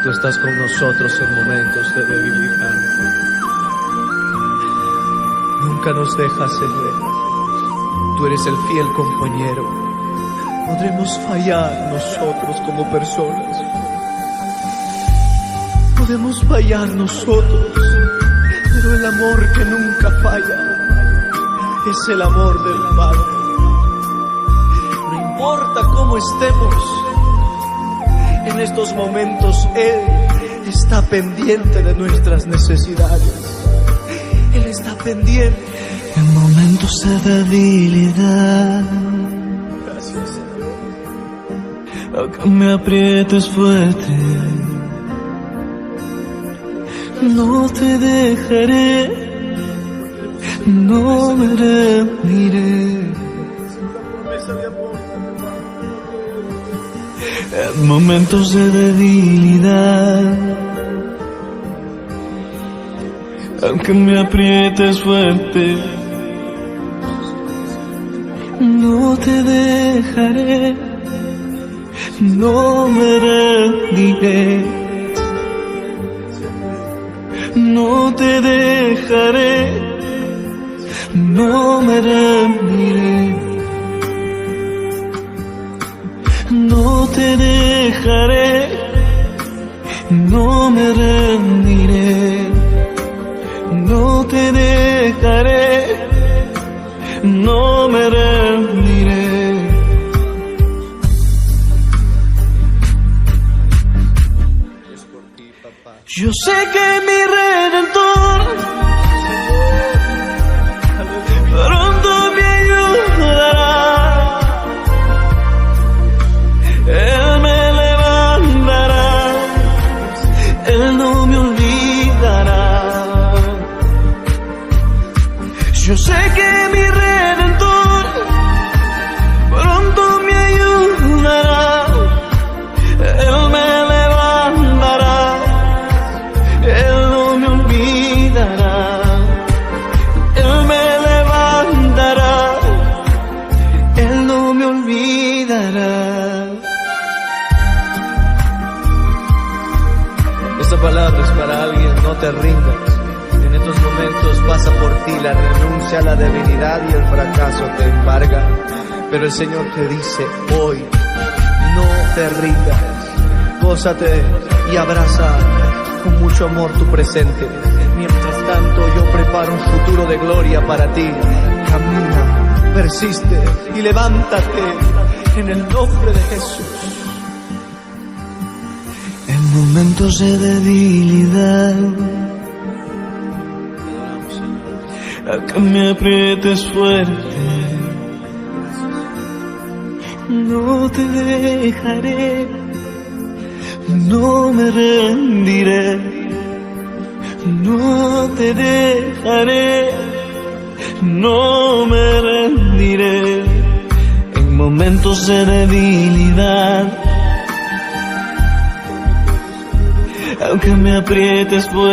Tú estás con nosotros en momentos de debilidad. Nunca nos dejas, Señor. Tú eres el fiel compañero. Podremos fallar nosotros como personas. Podemos fallar nosotros, pero el amor que nunca falla es el amor del Padre. No importa cómo estemos en estos momentos, Él está pendiente de nuestras necesidades. Él está pendiente. En momentos de debilidad, Gracias, Señor. aunque me aprietes fuerte, no te dejaré, no me rendiré. En momentos de debilidad, aunque me aprietes fuerte, no te dejaré, no me rendiré, no te dejaré, no me rendiré, no te dejaré, no me rendiré, no te dejaré, no me rendiré. Yo sé que mi Redentor pronto me ayudará. Él me levantará, Él no me olvidará. Yo sé que mi Redentor pronto me ayudará. Él me levantará, Él no me olvidará. Él me levantará, Él no me olvidará. Esta palabra es para alguien. No te rindas. En estos momentos pasa por ti la renuncia a la debilidad y el fracaso te embarga. Pero el Señor te dice hoy: no te rindas. Gózate y abraza con mucho amor tu presente. Mientras tanto yo preparo un futuro de gloria para ti. Camina, persiste y levántate en el nombre de Jesús. En momentos de debilidad, aunque me aprietes fuerte, no te dejaré, no me rendiré, no te dejaré, no me rendiré. En momentos de debilidad, aunque me aprietes fuerte,